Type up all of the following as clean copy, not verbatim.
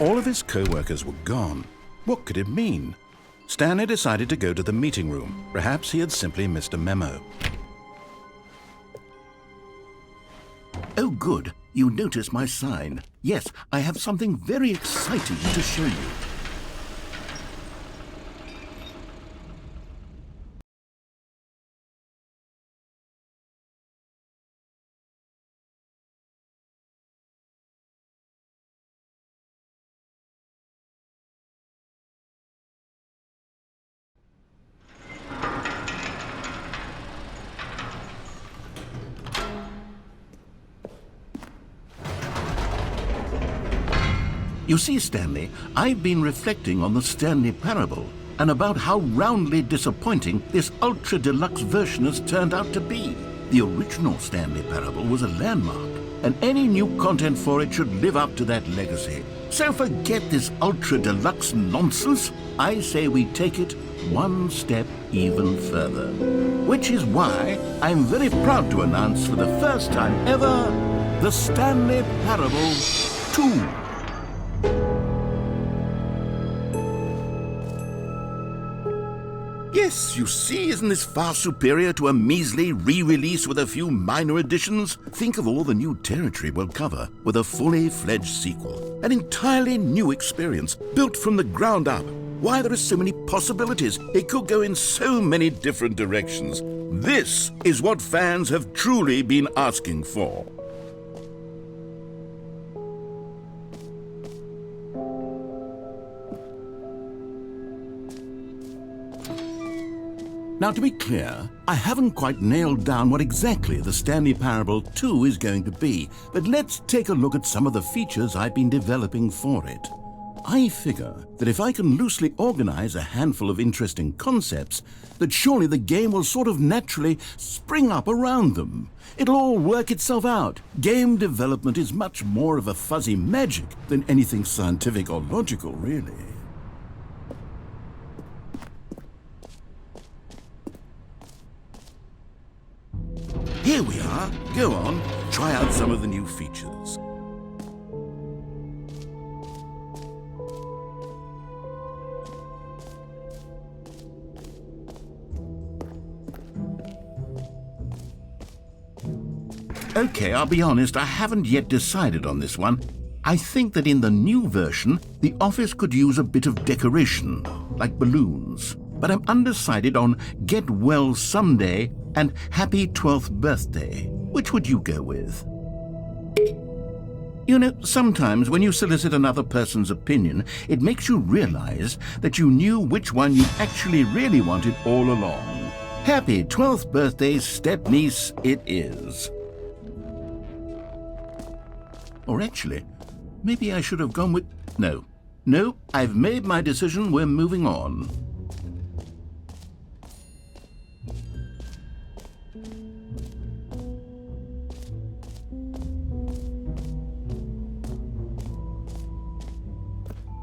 All of his co-workers were gone. What could it mean? Stanley decided to go to the meeting room. Perhaps he had simply missed a memo. Oh, good. You notice my sign. Yes, I have something very exciting to show you. You see, Stanley, I've been reflecting on the Stanley Parable and about how roundly disappointing this ultra deluxe version has turned out to be. The original Stanley Parable was a landmark, and any new content for it should live up to that legacy. So forget this ultra deluxe nonsense. I say we take it one step even further. Which is why I'm very proud to announce for the first time ever, the Stanley Parable 2. Yes, you see, isn't this far superior to a measly re-release with a few minor additions? Think of all the new territory we'll cover with a fully fledged sequel. An entirely new experience, built from the ground up. Why, there are so many possibilities. It could go in so many different directions. This is what fans have truly been asking for. Now, to be clear, I haven't quite nailed down what exactly the Stanley Parable 2 is going to be, but let's take a look at some of the features I've been developing for it. I figure that if I can loosely organize a handful of interesting concepts, that surely the game will sort of naturally spring up around them. It'll all work itself out. Game development is much more of a fuzzy magic than anything scientific or logical, really. Here we are. Go on, try out some of the new features. Okay, I'll be honest, I haven't yet decided on this one. I think that in the new version, the office could use a bit of decoration, like balloons. But I'm undecided on Get Well Someday and Happy 12th Birthday. Which would you go with? You know, sometimes when you solicit another person's opinion, it makes you realize that you knew which one you actually really wanted all along. Happy 12th birthday, step-niece, it is. Or actually, maybe I should have gone with... No, I've made my decision, we're moving on.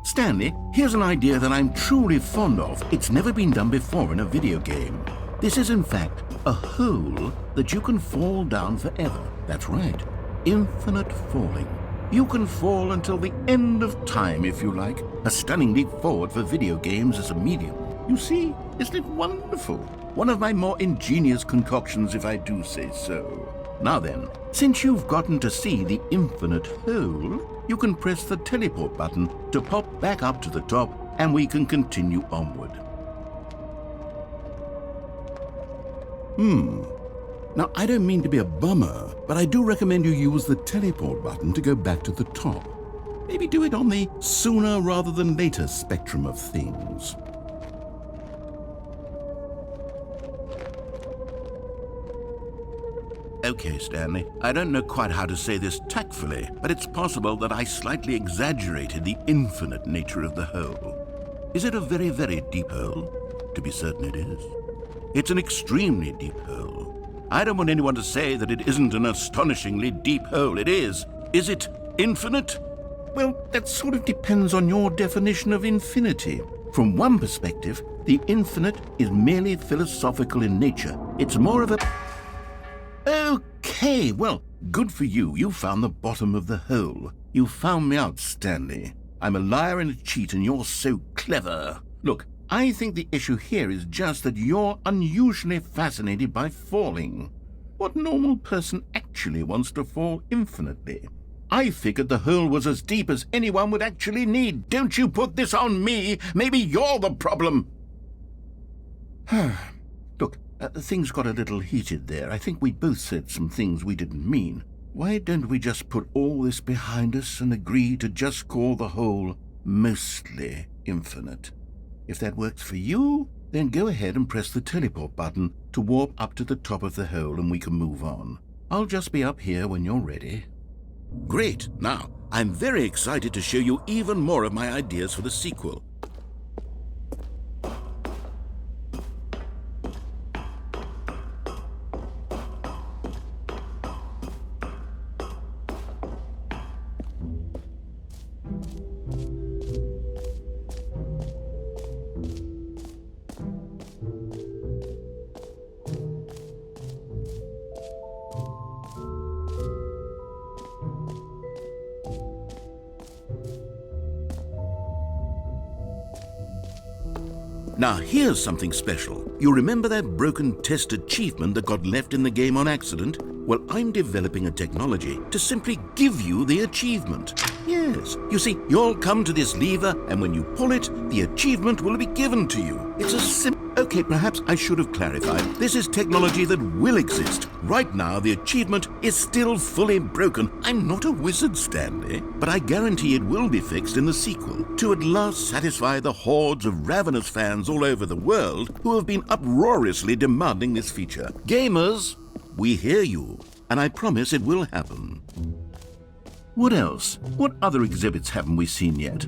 Stanley, here's an idea that I'm truly fond of. It's never been done before in a video game. This is, in fact, a hole that you can fall down forever. That's right, infinite falling. You can fall until the end of time, if you like. A stunning leap forward for video games as a medium. You see, isn't it wonderful? One of my more ingenious concoctions, if I do say so. Now then, since you've gotten to see the infinite hole, you can press the teleport button to pop back up to the top, and we can continue onward. Now, I don't mean to be a bummer, but I do recommend you use the teleport button to go back to the top. Maybe do it on the sooner rather than later spectrum of things. Okay, Stanley, I don't know quite how to say this tactfully, but it's possible that I slightly exaggerated the infinite nature of the hole. Is it a very, very deep hole? To be certain it is. It's an extremely deep hole. I don't want anyone to say that it isn't an astonishingly deep hole. It is. Is it infinite? Well, that sort of depends on your definition of infinity. From one perspective, the infinite is merely philosophical in nature. It's more of a... Okay, well, Good for you. You found the bottom of the hole. You found me out, Stanley. I'm a liar and a cheat, and you're so clever. Look, I think the issue here is just that you're unusually fascinated by falling. What normal person actually wants to fall infinitely? I figured the hole was as deep as anyone would actually need. Don't you put this on me. Maybe you're the problem. Look, things got a little heated there. I think we both said some things we didn't mean. Why don't we just put all this behind us and agree to just call the hole mostly infinite? If that works for you, then go ahead and press the teleport button to warp up to the top of the hole and we can move on. I'll just be up here when you're ready. Great. Now, I'm very excited to show you even more of my ideas for the sequel. Now, here's something special. You remember that broken test achievement that got left in the game on accident? Well, I'm developing a technology to simply give you the achievement. Yes, you see, you'll come to this lever, and when you pull it, the achievement will be given to you. It's a simple... Okay, perhaps I should have clarified. This is technology that will exist. Right now, the achievement is still fully broken. I'm not a wizard, Stanley, but I guarantee it will be fixed in the sequel to at last satisfy the hordes of ravenous fans all over the world who have been uproariously demanding this feature. Gamers, we hear you, and I promise it will happen. What else? What other exhibits haven't we seen yet?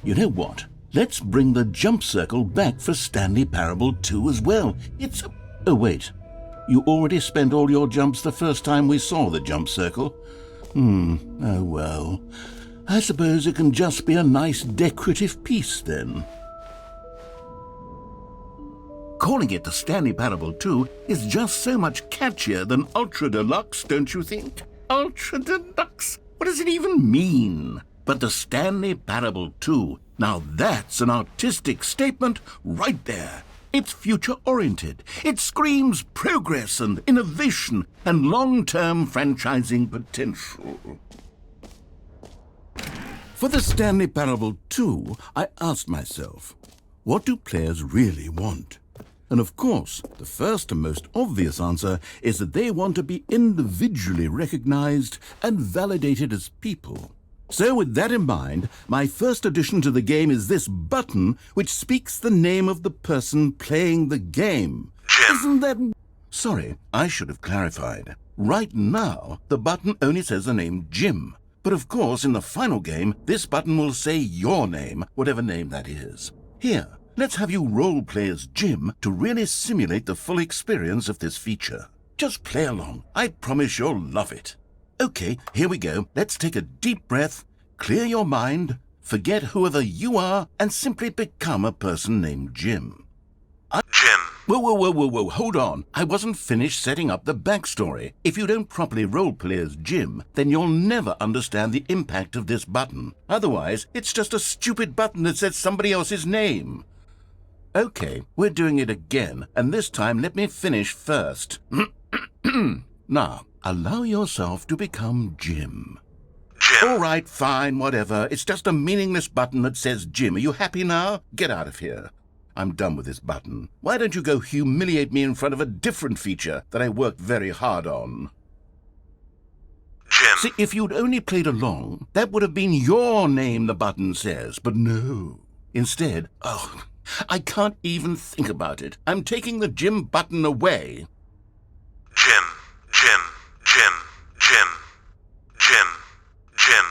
You know what? Let's bring the jump circle back for Stanley Parable 2 as well. It's a... Oh, wait. You already spent all your jumps the first time we saw the jump circle? Oh well. I suppose it can just be a nice decorative piece then. Calling it the Stanley Parable 2 is just so much catchier than Ultra Deluxe, don't you think? Ultra Deluxe? What does it even mean? But the Stanley Parable 2, now that's an artistic statement right there. It's future-oriented. It screams progress and innovation and long-term franchising potential. For the Stanley Parable 2, I asked myself, what do players really want? And of course, the first and most obvious answer is that they want to be individually recognized and validated as people. So with that in mind, my first addition to the game is this button which speaks the name of the person playing the game. Jim. Isn't that... Sorry, I should have clarified. Right now, the button only says the name Jim. But of course, in the final game, this button will say your name, whatever name that is. Here, let's have you role-play as Jim to really simulate the full experience of this feature. Just play along. I promise you'll love it. Okay, here we go. Let's take a deep breath, clear your mind, forget whoever you are, and simply become a person named Jim. Jim. Whoa, hold on. I wasn't finished setting up the backstory. If you don't properly roleplay as Jim, then you'll never understand the impact of this button. Otherwise, it's just a stupid button that says somebody else's name. Okay, we're doing it again, and this time let me finish first. Now, allow yourself to become Jim. Jim. All right, fine, whatever. It's just a meaningless button that says Jim. Are you happy now? Get out of here. I'm done with this button. Why don't you go humiliate me in front of a different feature that I worked very hard on? Jim. See, if you'd only played along, that would have been your name the button says, but no. Instead, I can't even think about it. I'm taking the Jim button away. Jim. Jim. Jim. Jim. Jim. Jim.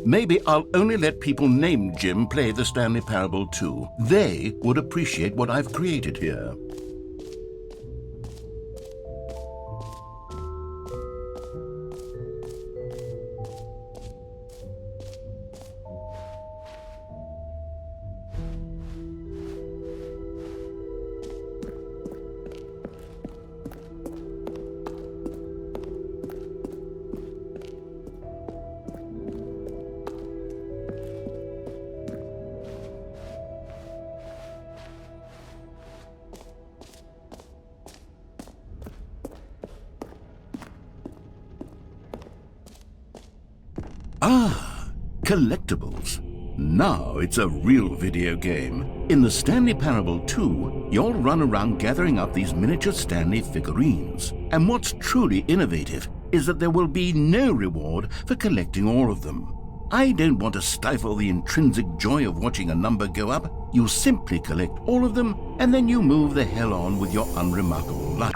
maybe I'll only let people named Jim play the Stanley Parable 2. They would appreciate what I've created here. Ah, collectibles. Now it's a real video game. In the Stanley Parable 2, you'll run around gathering up these miniature Stanley figurines. And what's truly innovative is that there will be no reward for collecting all of them. I don't want to stifle the intrinsic joy of watching a number go up. You simply collect all of them, and then you move the hell on with your unremarkable life.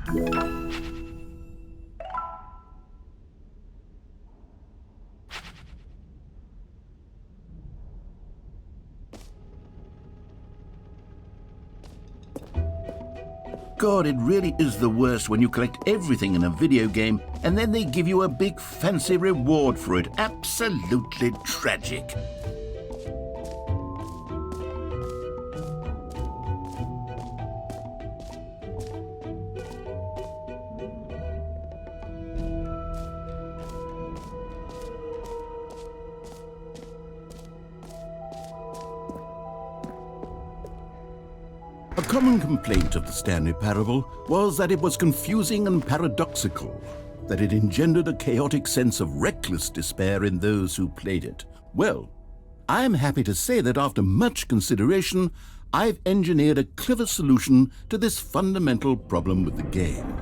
God, it really is the worst when you collect everything in a video game and then they give you a big fancy reward for it. Absolutely tragic. A common complaint of the Stanley Parable was that it was confusing and paradoxical, that it engendered a chaotic sense of reckless despair in those who played it. Well, I'm happy to say that after much consideration, I've engineered a clever solution to this fundamental problem with the game.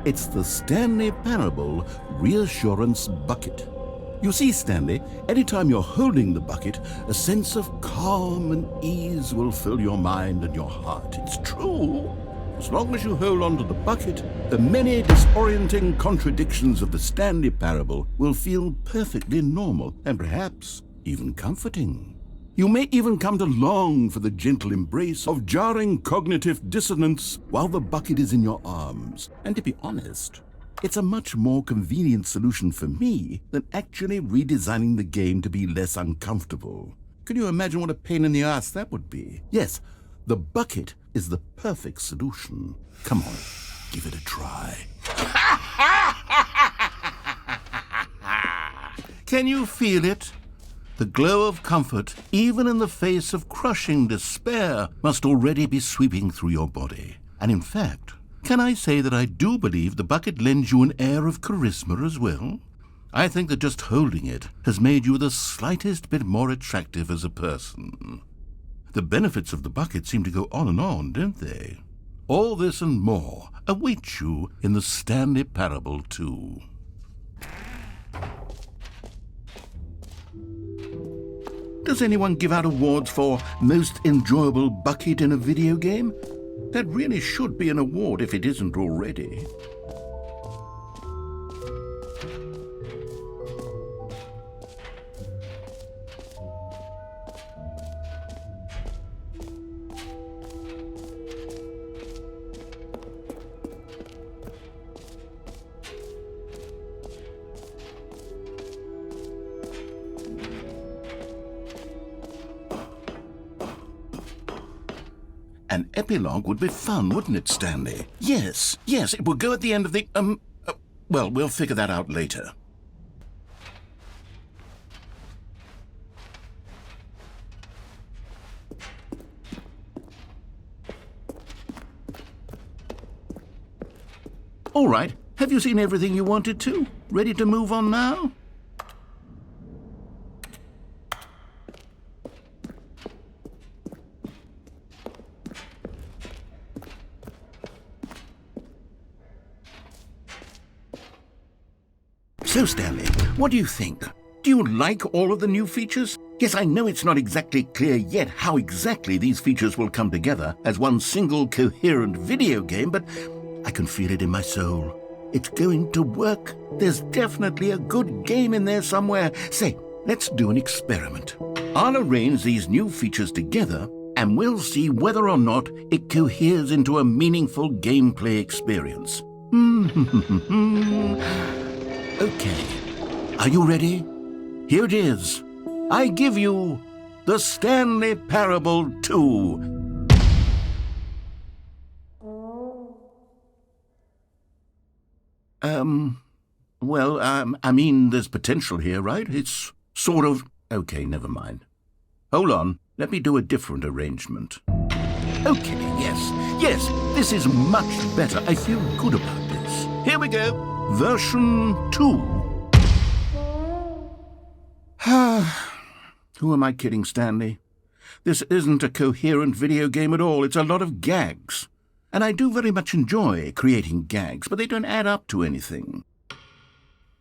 It's the Stanley Parable Reassurance Bucket. You see, Stanley, anytime you're holding the bucket, a sense of calm and ease will fill your mind and your heart. It's true. As long as you hold on to the bucket, the many disorienting contradictions of the Stanley Parable will feel perfectly normal and perhaps even comforting. You may even come to long for the gentle embrace of jarring cognitive dissonance while the bucket is in your arms. And to be honest, it's a much more convenient solution for me than actually redesigning the game to be less uncomfortable. Can you imagine what a pain in the ass that would be? Yes, the bucket is the perfect solution. Come on, give it a try. Can you feel it? The glow of comfort, even in the face of crushing despair, must already be sweeping through your body. And in fact, can I say that I do believe the bucket lends you an air of charisma as well? I think that just holding it has made you the slightest bit more attractive as a person. The benefits of the bucket seem to go on, don't they? All this and more await you in the Stanley Parable 2. Does anyone give out awards for most enjoyable bucket in a video game? That really should be an award if it isn't already. An epilogue would be fun, wouldn't it, Stanley? Yes, it would go at the end of the, well, we'll figure that out later. All right, have you seen everything you wanted to? Ready to move on now? So, Stanley, what do you think? Do you like all of the new features? Yes, I know it's not exactly clear yet how exactly these features will come together as one single coherent video game, but I can feel it in my soul. It's going to work. There's definitely a good game in there somewhere. Say, let's do an experiment. I'll arrange these new features together and we'll see whether or not it coheres into a meaningful gameplay experience. Okay, are you ready? Here it is. I give you the Stanley Parable 2. I mean, there's potential here, right? It's sort of... Okay, never mind. Hold on, let me do a different arrangement. Okay, yes, this is much better. I feel good about this. Here we go. Version 2. Who am I kidding, Stanley? This isn't a coherent video game at all. It's a lot of gags. And I do very much enjoy creating gags, but they don't add up to anything.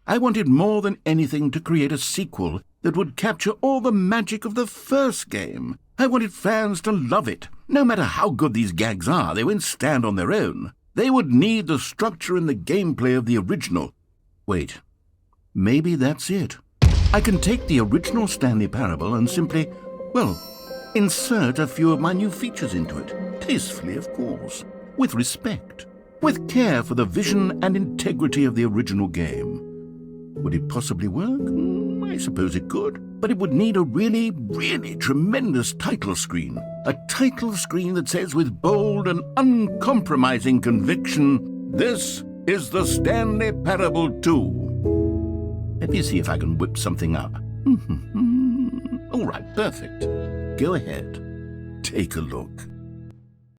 I wanted more than anything to create a sequel that would capture all the magic of the first game. I wanted fans to love it. No matter how good these gags are, they won't stand on their own. They would need the structure and the gameplay of the original. Wait, maybe that's it. I can take the original Stanley Parable and simply, insert a few of my new features into it. Tastefully, of course. With respect. With care for the vision and integrity of the original game. Would it possibly work? I suppose it could. But it would need a really, really tremendous title screen. A title screen that says with bold and uncompromising conviction, "This is the Stanley Parable 2. Let me see if I can whip something up. All right, perfect. Go ahead. Take a look.